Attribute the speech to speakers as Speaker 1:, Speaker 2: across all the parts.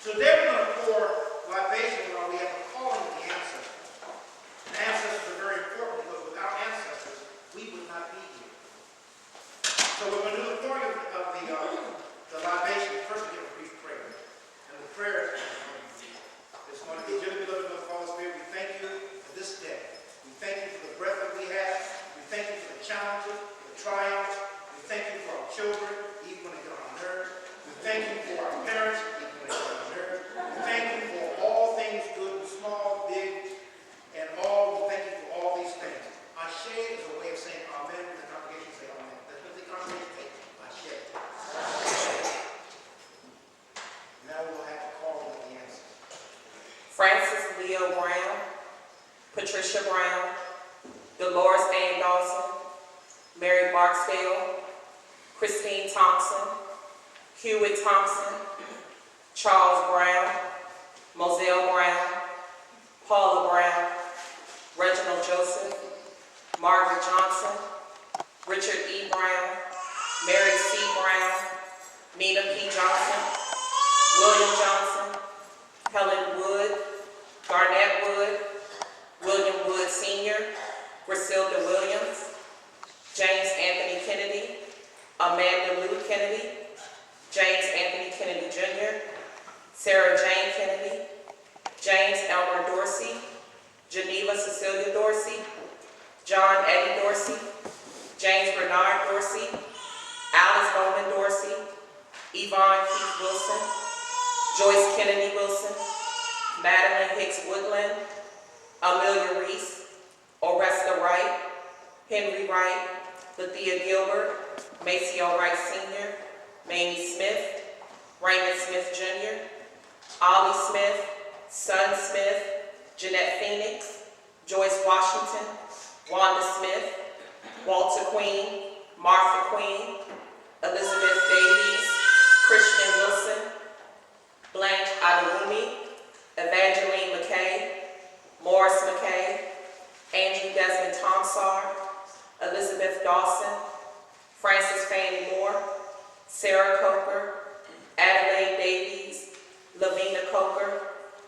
Speaker 1: Today we're going to pour libation while we have a calling of the ancestors. And ancestors are very important because without ancestors, we would not be here. So we're going to do the pouring of the libation. First, we give a brief prayer. And the prayer is going to be Djimbe, beloved of the Holy Spirit. We thank you for this day. We thank you for the breath that we have. We thank you for the challenges, the triumphs. We thank you for our children, even when they get on our nerves. We thank you for our parents, even when they get on our nerves. We thank you for all things good, small, big, and all. We thank you for all these things. Ashe is a way of saying amen. The congregation say amen. That's what the congregation say. Ashe. Now we'll have to call with the answer.
Speaker 2: Francis Leo Brown, Patricia Brown, Dolores Ann Dawson, Mary Barksdale, Christine Thompson, Hewitt Thompson, Charles Brown, Moselle Brown, Paula Brown, Reginald Joseph, Margaret Johnson, Richard E. Brown, Mary C. Brown, Nina P. Johnson, William Johnson, Helen Wood, Garnett Wood, William Wood Sr., Griselda Williams, James Anthony Kennedy, Amanda Lou Kennedy, James Anthony Kennedy Jr., Sarah Jane Kennedy, James Elmer Dorsey, Geneva Cecilia Dorsey, John Eddie Dorsey, James Bernard Dorsey, Alice Bowman Dorsey, Yvonne Keith Wilson, Joyce Kennedy Wilson, Madeline Hicks Woodland, Amelia Reese, Oresta Wright, Henry Wright, Lethea Gilbert, Maceo Wright Sr., Mamie Smith, Raymond Smith Jr., Ollie Smith, Son Smith, Jeanette Phoenix, Joyce Washington, Wanda Smith, Walter Queen, Martha Queen, Elizabeth Davies, Christian Wilson, Blanche Adewumi, Evangeline McKay, Morris McKay, Andrew Desmond Tomsar, Elizabeth Dawson, Frances Fannie Moore, Sarah Coker, Adelaide Davies, Lavina Coker,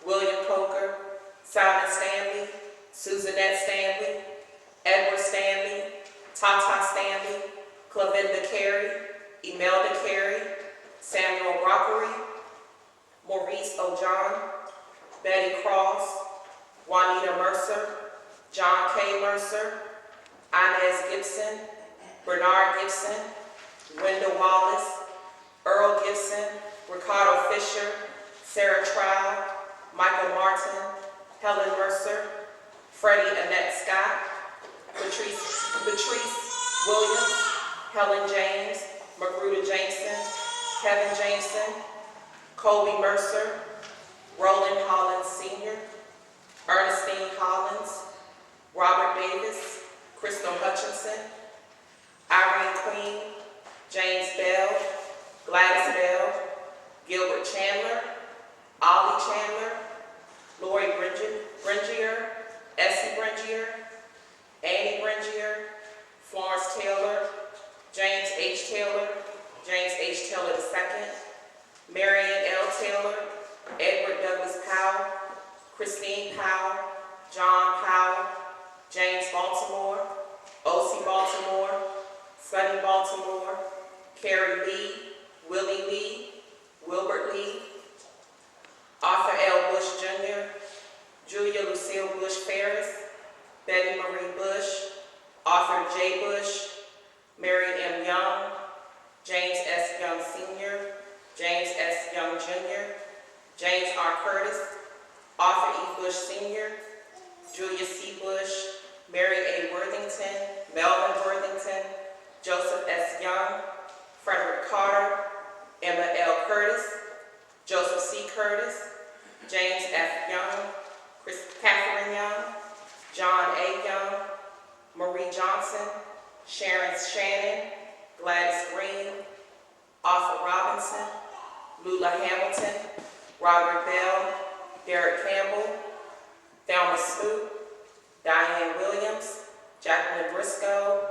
Speaker 2: William Coker, Simon Stanley, Susanette Stanley, Edward Stanley, Tata Stanley, Clavinda Carey, Imelda Carey, Samuel Brockery, Maurice O'John, Betty Cross, Juanita Mercer, John K. Mercer, Inez Gibson, Bernard Gibson, Wendell Wallace, Earl Gibson, Ricardo Fisher, Sarah Trow, Michael Martin, Helen Mercer, Freddie Annette Scott, Patrice Williams, Helen James, Magruder Jameson, Kevin Jameson, Colby Mercer, Roland Hollins Sr., Ernestine Hollins, Robert Davis, Crystal Hutchinson, Irene Queen, James Bell, Gladys Bell, Gilbert Chandler, Ollie Chandler, Lori Bringier, Essie Bringier, Annie Bringier, Florence Taylor, James H. Taylor, James H. Taylor II, Marion L. Taylor, Edward Douglas Powell, Christine Powell, John Powell, James Baltimore, O.C. Baltimore, Sonny Baltimore, Carrie Lee, Willie Lee, Wilbert Lee, Arthur L. Bush Jr., Julia Lucille Bush Ferris, Betty Marie Bush, Arthur J. Bush, Mary M. Young, James S. Young Sr., James S. Young Jr., James R. Curtis, Arthur E. Bush Sr., Julia C. Bush, Mary A. Worthington, Melvin Worthington, Joseph S. Young, Frederick Carter, Emma L. Curtis, Joseph C. Curtis, James F. Young, Catherine Young, John A. Young, Marie Johnson, Sharon Shannon, Gladys Green, Arthur Robinson, Lula Hamilton, Robert Bell, Derek Campbell, Thelma Smoot, Diane Williams, Jacqueline Briscoe,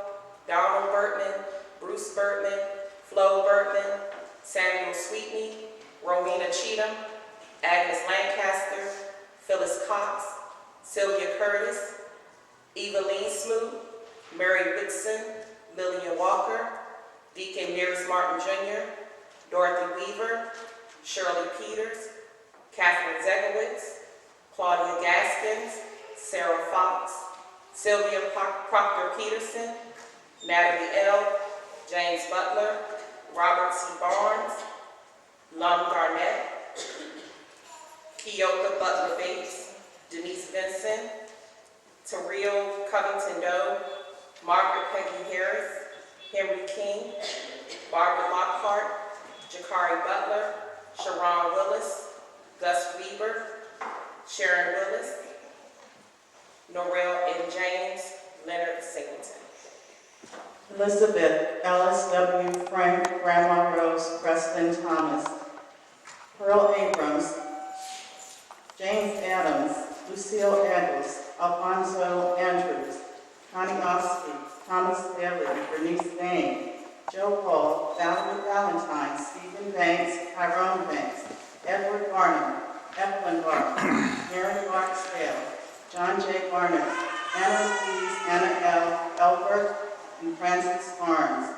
Speaker 2: Donald Burtman, Bruce Burtman, Flo Burtman, Samuel Sweetney, Rowena Cheatham, Agnes Lancaster, Phyllis Cox, Sylvia Curtis, Eveline Smoot, Mary Whitson, Lillian Walker, Deacon Mears Martin Jr., Dorothy Weaver, Shirley Peters, Catherine Zegowitz, Claudia Gaskins, Sarah Fox, Sylvia Proctor Peterson, Natalie L., James Butler, Robert C. Barnes, Lum Garnett, Keoka Butler Bates, Denise Vincent, Terrell Covington Doe, Margaret Peggy Harris, Henry King, Barbara Lockhart, Jakari Butler, Sharon Willis, Gus Weaver, Sharon Willis, Norrell N. James, Leonard Singleton.
Speaker 3: Elizabeth Ellis W. Frank, Grandma Rose, Preston Thomas, Pearl Abrams, James Adams, Lucille Eggles, Alfonso Andrews, Connie Oski, Thomas Bailey, Bernice Bain, Joe Paul, Valerie Valentine, Stephen Banks, Tyrone Banks, Edward Barnum, Evelyn Barnum, Mary Barksdale, John J. Barnett, Anna Louise, Anna L. Elbert, and Francis Barnes,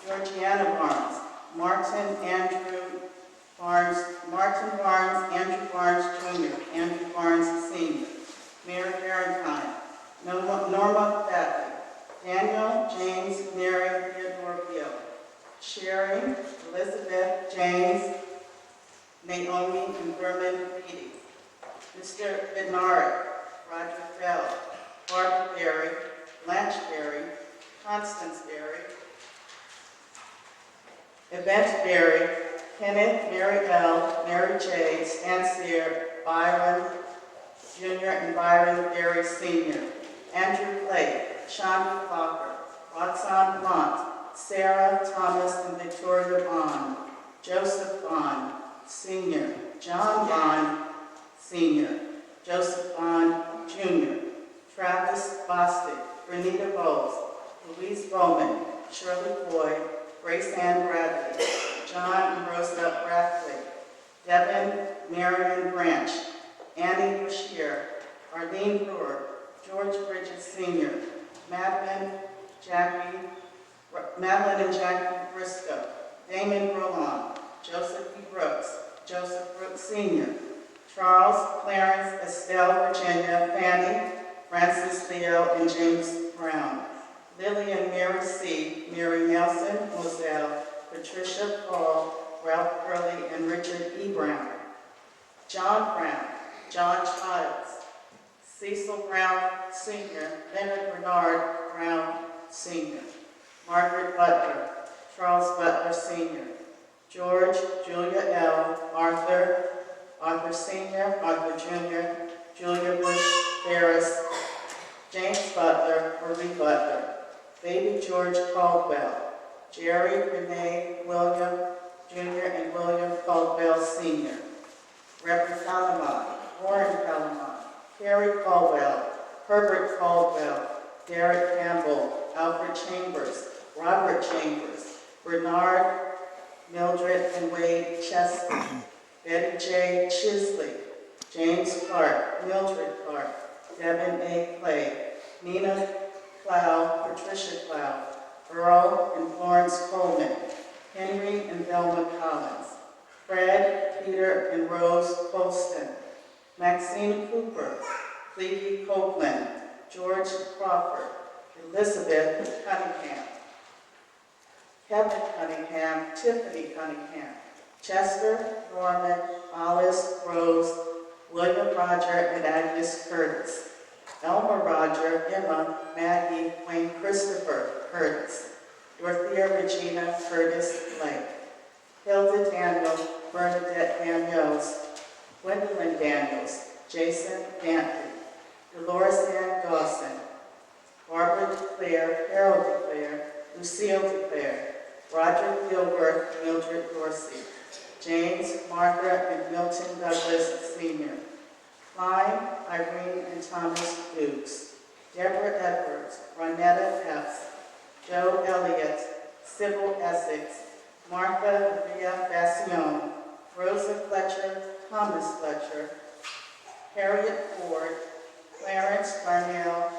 Speaker 3: Georgiana Barnes, Martin Barnes, Andrew Barnes Jr., Andrew Barnes Sr., Mary Valentine, Norma Thadley, Daniel James Mary Theodore Gill, Sherry Elizabeth James Naomi and Berlin Beatty, Mr. Bednarik, Roger Bell, Barbara Berry, Blanche Berry, Constance Berry, Yvette Berry, Kenneth, Mary L., Mary J., Stan Sear, Byron Jr. and Byron Berry Sr., Andrew Blake, Sean Clocker, Roxanne Blunt, Sarah Thomas and Victoria Bond, Joseph Bond, Sr., John Bond, Sr., Joseph Bond, Jr., Travis Bostic, Renita Bowles, Louise Bowman, Shirley Boyd, Grace Ann Bradley, John and Rosa Brackley, Devin Marion Branch, Annie Bashir, Arlene Brewer, George Bridges Sr., Madeline and Jackie Briscoe, Damon Roland, Joseph E. Brooks, Joseph Brooks Sr., Charles, Clarence, Estelle, Virginia, Fanny, Francis Theo, and James Brown, Lily and Mary C., Mary Nelson, Moselle, Patricia Paul, Ralph Curley, and Richard E. Brown, John Brown, John Childs, Cecil Brown Sr., Leonard Bernard Brown Sr., Margaret Butler, Charles Butler Sr., George, Julia L., Arthur Sr., Arthur Jr., Julia Bush Ferris, James Butler, Marie Butler, Baby George Caldwell, Jerry, Renee, William Jr., and William Caldwell Sr., Reverend Palamon, Warren Palamon, Carrie Caldwell, Herbert Caldwell, Derek Campbell, Alfred Chambers, Robert Chambers, Bernard, Mildred and Wade Chester, Betty J. Chisley, James Clark, Mildred Clark, Devin A. Clay, Nina Clow, Patricia Clow, Earl and Florence Coleman, Henry and Velma Collins, Fred, Peter, and Rose Colston, Maxine Cooper, Clevie Copeland, George Crawford, Elizabeth Cunningham, Kevin Cunningham, Tiffany Cunningham, Chester, Norman, Alice, Rose, William Roger, and Agnes Curtis, Elmer Roger, Emma, Maggie, Wayne Christopher Curtis, Dorothea Regina Curtis Blake, Hilda Daniel, Bernadette Daniels, Gwendolyn Daniels, Jason Dantley, Dolores Ann Dawson, Barbara DeClaire, Harold DeClaire, Lucille DeClaire, Roger Gilbert, Mildred Dorsey, James, Margaret, and Milton Douglas Sr., Klein, Irene, and Thomas Dukes, Deborah Edwards, Ronetta Epps, Joe Elliott, Sybil Essex, Martha Maria Bassione, Rosa Fletcher Thomas Fletcher, Harriet Ford, Clarence Darnell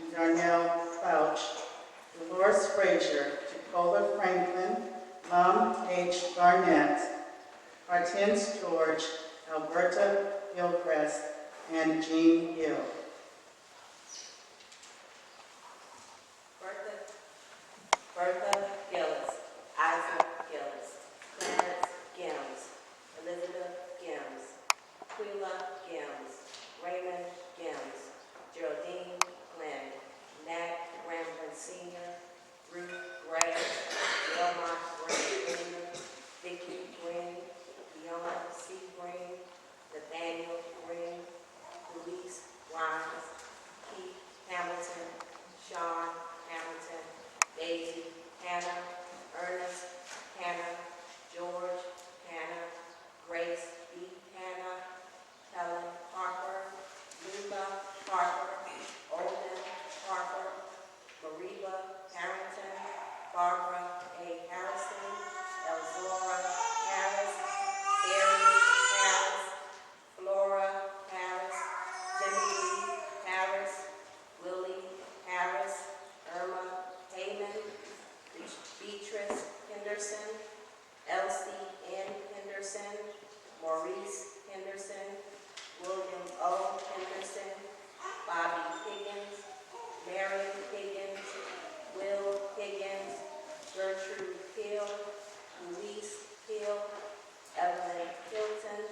Speaker 3: and Darnell Fouch, Dolores Frazier, Jacola Franklin, Lum H. Garnett, Hortense George, Alberta Gilchrist, and Jean Gill.
Speaker 4: Bertha Gillis, Isaac Gillis, Clarence Gims, Elizabeth Gims, Quila Gims, Raymond Gims, Geraldine Glenn, Nat Ramblin Sr., Ruth Gray, Wilmot Green Jr., Vicki Green, Fiona C. Green, Nathaniel Green, Louise Grimes, Keith Hamilton, Sean Hamilton, Daisy Hannah, Ernest Hannah, George Hannah, Grace B. Hannah, Helen Harper, Luba Harper, Olden Harper, Mariba Harrington, Barbara A. Harrison, Elzora Harris, Barry Harris, Flora Harris, Djimbe Harris, Willie Harris, Irma Heyman, Beatrice Henderson, Elsie N. Henderson, Maurice Henderson, William O. Henderson, Bobby Higgins, Mary Higgins, Will Higgins, Gertrude Hill, Louise Hill, Evelyn Hilton,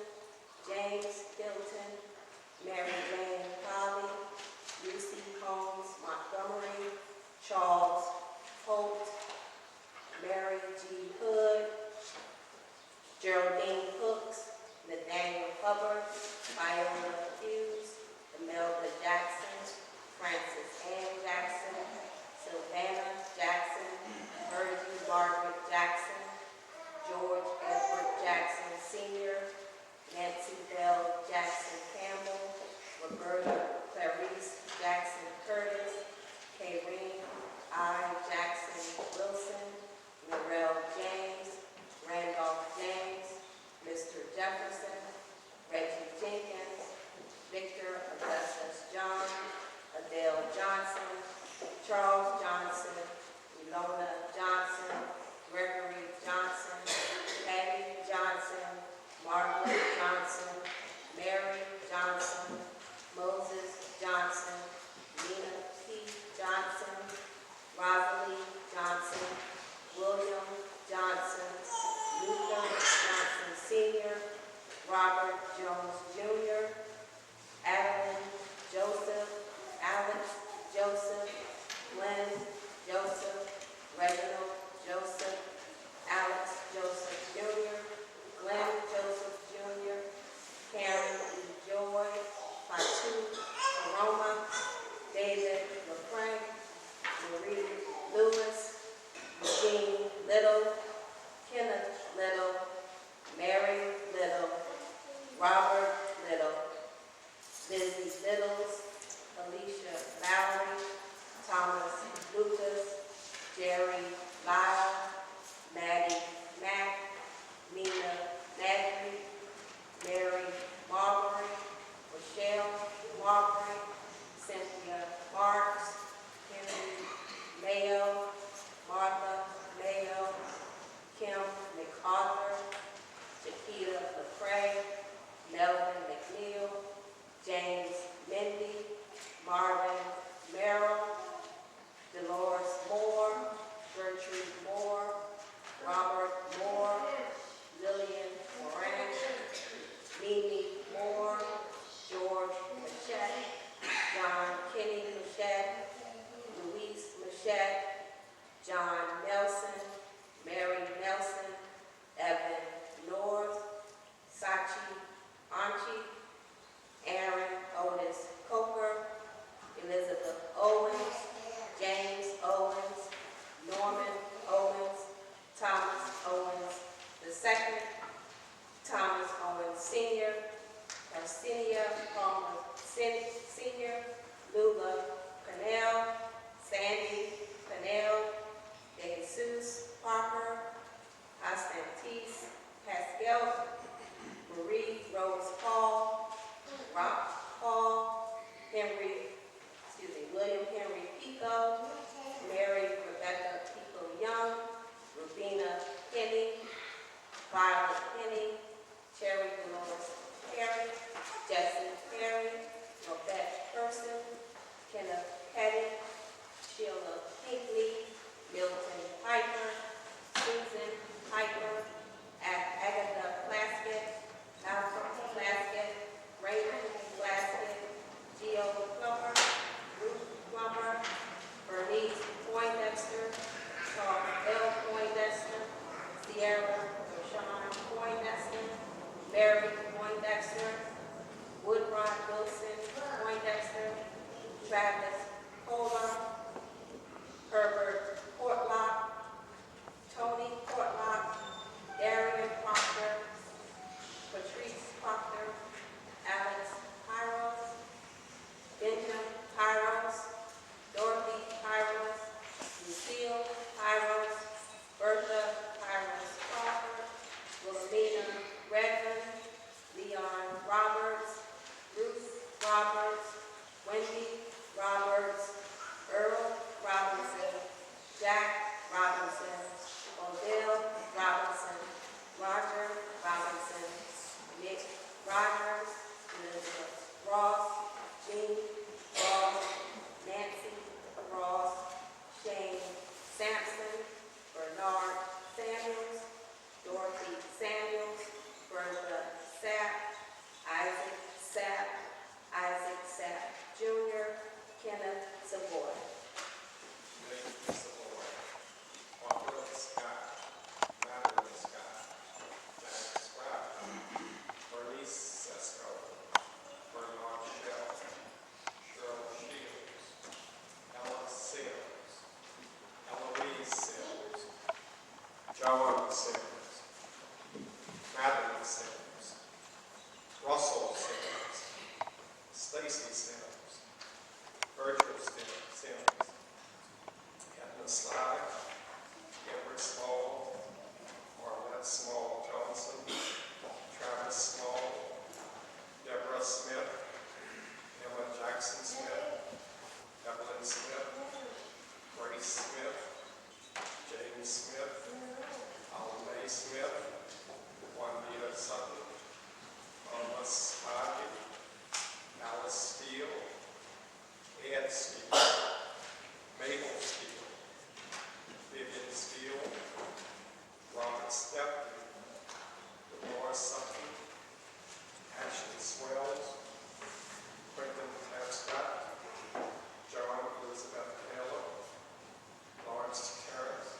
Speaker 4: James Hilton, Mary Jane Colley, Lucy Combs Montgomery, Charles Holt, Mary G. Hood, Geraldine Hooks, Nathaniel Hubbard, Viola Hughes, Imelda Jackson, Frances Ann Jackson, Savannah Jackson, Virgie Margaret Jackson, George Edward Jackson Sr., Nancy Bell Jackson Campbell, Roberta Clarice Jackson Curtis, Kayreen I. Jackson Wilson, Narelle James, Randolph James, Mr. Jefferson, Reggie Jenkins, Victor Augustus John, Adele Johnson, Charles Johnson, Ilona Johnson, Gregory Johnson, Patty Johnson, Margaret Johnson, Mary Johnson, Moses Johnson, Nina P. Johnson, Rosalie Johnson, William Johnson, Luca Johnson Sr., Robert Jones Jr., Adeline Joseph, Alex Joseph, Glenn Joseph, Reginald Joseph, Alex Joseph Jr., Glenn Joseph Jr., Karen E. Joy, Fatu Aroma, David LaFranc, Marie Lewis, Eugene Little, Kenneth Little, Mary Little, Robert Little, Lizzie Littles, Alicia Lowry, Thomas Lucas, Jerry Lyle, Maddie Mack, Nina Nagry, Mary Marbury, Michelle Marbury, Cynthia Marks, Henry Mayo, Martha Mayo, Kim McArthur, Chiquita LaCrae, Melvin McNeil, James Mindy, Marvin Merrill, Dolores Moore, Gertrude Moore, Robert Moore, Lillian Moran, Mimi Moore, George Machette, John Kenny Machette, Louise Machette, John Nelson, Mary Nelson, Evan North, Sachi Anchi, Aaron Otis Coker, Elizabeth Owens, James Owens, Norman Owens, Thomas Owens II, Thomas Owens Sr., Arsenio Palmer Sr., Lula Cannell, Sandy Cannell, De Jesus Parker, Constantine Pascal, Marie Rose Harry Poindexter, Woodrod Wilson Poindexter, Travis Kohler, Herbert Portlock, Tony Portlock, Darian Proctor, Patrice Proctor, Alex Pyros, Benjamin Pyros, Dorothy Pyros, Lucille Pyros, Bertha Pyros Crawford, Wilhelmina Redmond, Leon Roberts, Ruth Roberts, Wendy Roberts, Earl Robinson, Jack Robinson, Odell Robinson, Roger Robinson, Nick Rogers, Elizabeth Ross, Jean Ross, Nancy Ross, Shane Sampson, Bernard Samuels, Dorothy Samuels, Bertha Sapp, Isaac Sapp, Isaac Sapp Jr., Kenneth Savoy.
Speaker 5: Nathan Savoy, Barbara Scott, Madeline Scott, Jack Scott, Bernice Sesko, Bernard Shell, Cheryl Shields, Ella Sims, Eloise Sims, Joan Sims, Madeline Sims, Russell Sims, Stacy Sims, Virgil Sims, Edna Sly, Edward Small, Marlette Small Johnson, Travis Small, Deborah Smith, Emma Jackson Smith, Evelyn Smith, Grace Smith, James Smith, Alan May Smith, Juanita Sutton, Thomas Hodge, Alice Steele, Ed Steele, Mabel Steele, Vivian Steele, Robert Stepney, Dolores Sutton, Ashley Swells, Quentin Tapscott, Joan Elizabeth Taylor, Lawrence Terrace,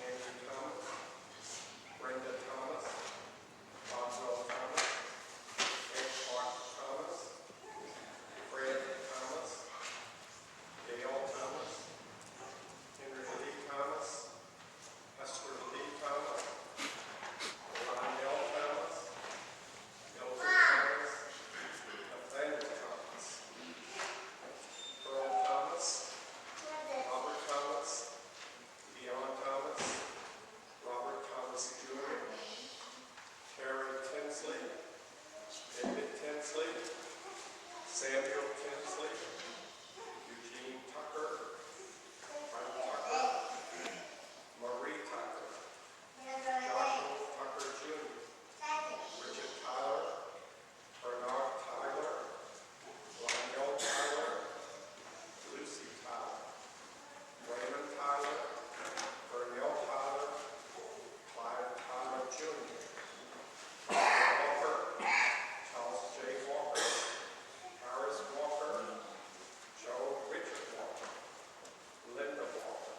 Speaker 5: Andy Thomas, Brenda Thomas, Boswell Thomas, Ed Clark Thomas, Fred Thomas, Dale Thomas, Henry Lee Thomas, Esther Lee Thomas, Lionel Thomas, Mildred Thomas, Nathaniel Thomas, Earl Thomas, Robert Thomas, Leon Thomas, Robert Thomas Jr., Terry Tinsley, David Tinsley, Samuel Tinsley, Eugene Tucker, Frank Tucker, Marie Tucker, Joshua Tucker Jr., Richard Tyler, Bernard Tyler, Lionel Tyler, Lucy Tyler, Raymond Tyler, Bernell Tyler, Clive Tyler Jr., Walker, Charles J. Walker, Harris Walker, Joe Richard Walker, Linda Walker,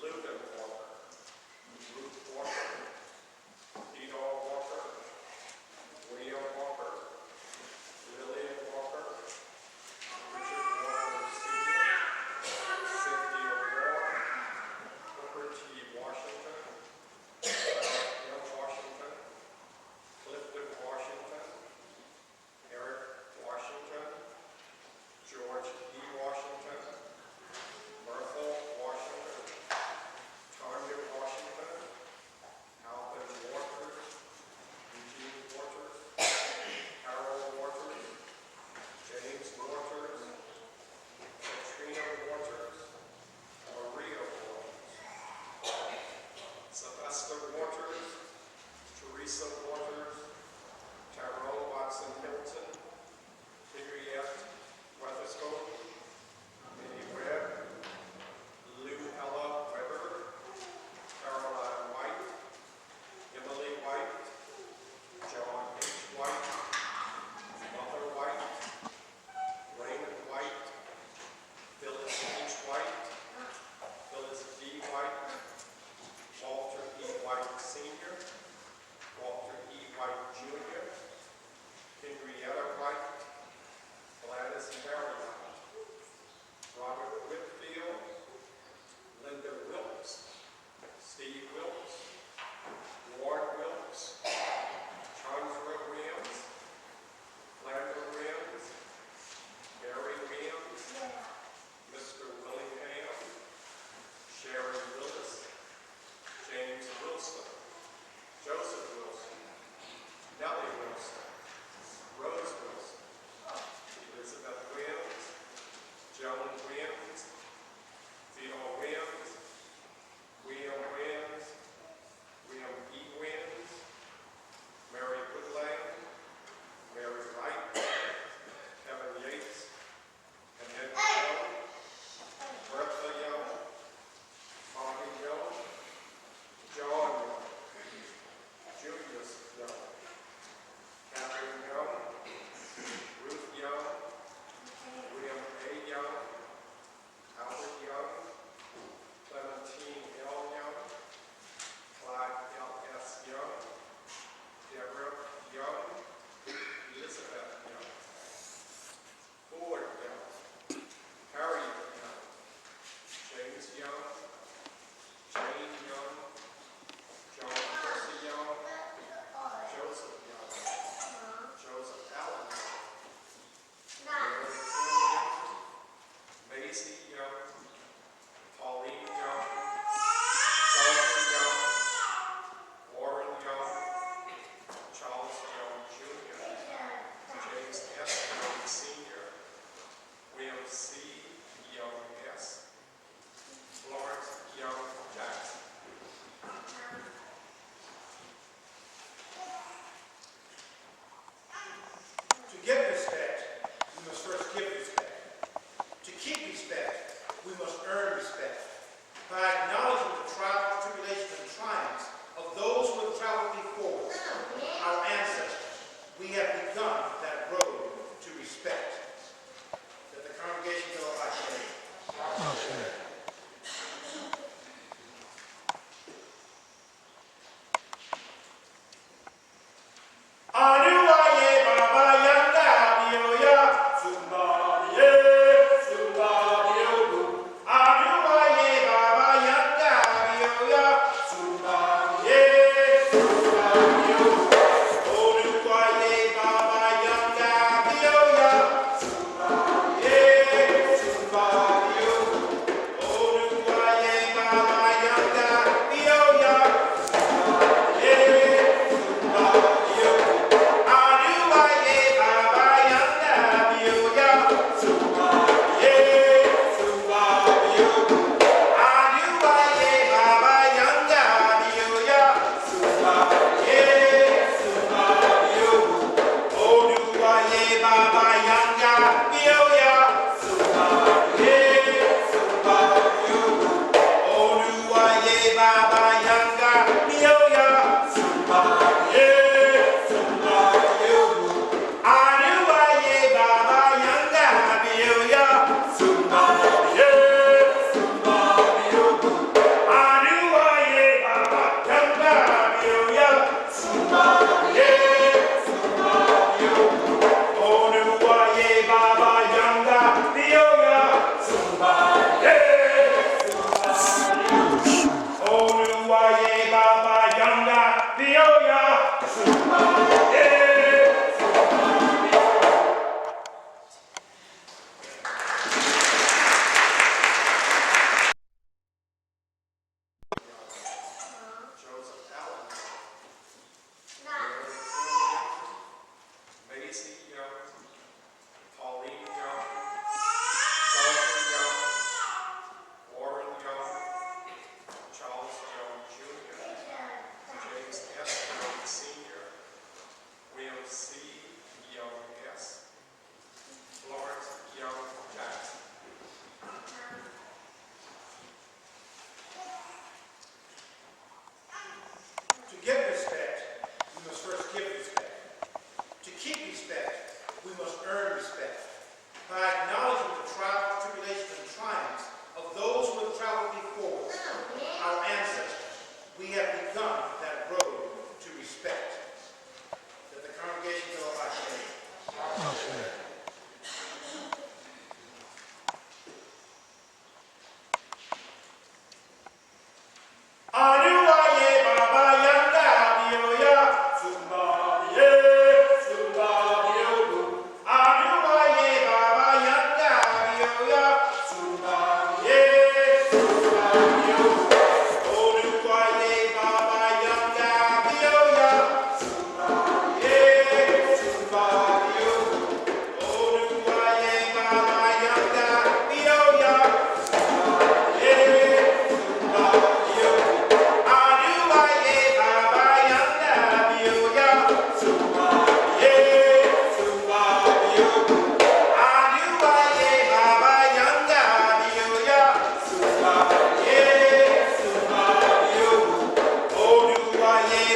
Speaker 5: Logan Walker, Ruth Walker, Theodore Walker, William Walker, Lillian Walker, Richard Walker Sr., Cynthia Ward, Booker T. Washington, M. Washington, Clifton Washington, Eric Washington, George E. Washington, Bertha Washington, Tanya Washington, Alvin Waters, Eugene Waters, Harold Waters, James Waters, Katrina Waters, Maria Waters, Sylvester Waters, Teresa Waters, Tyrone Watson Hilton, Henriette Weatherspoon, Minnie Webb, Lou Ella Weber, Caroline White, Emily White, John H. White, Mother White, Raymond White, Phyllis H. White, Phyllis D. White, Walter E. White Sr.,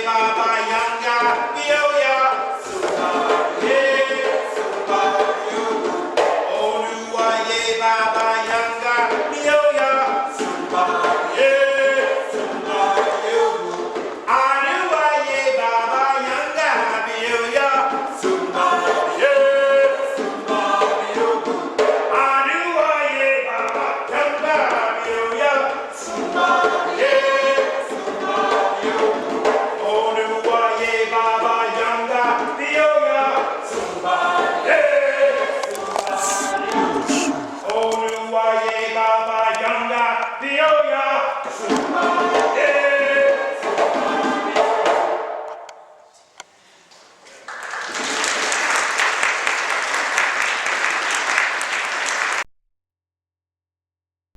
Speaker 1: bye bye.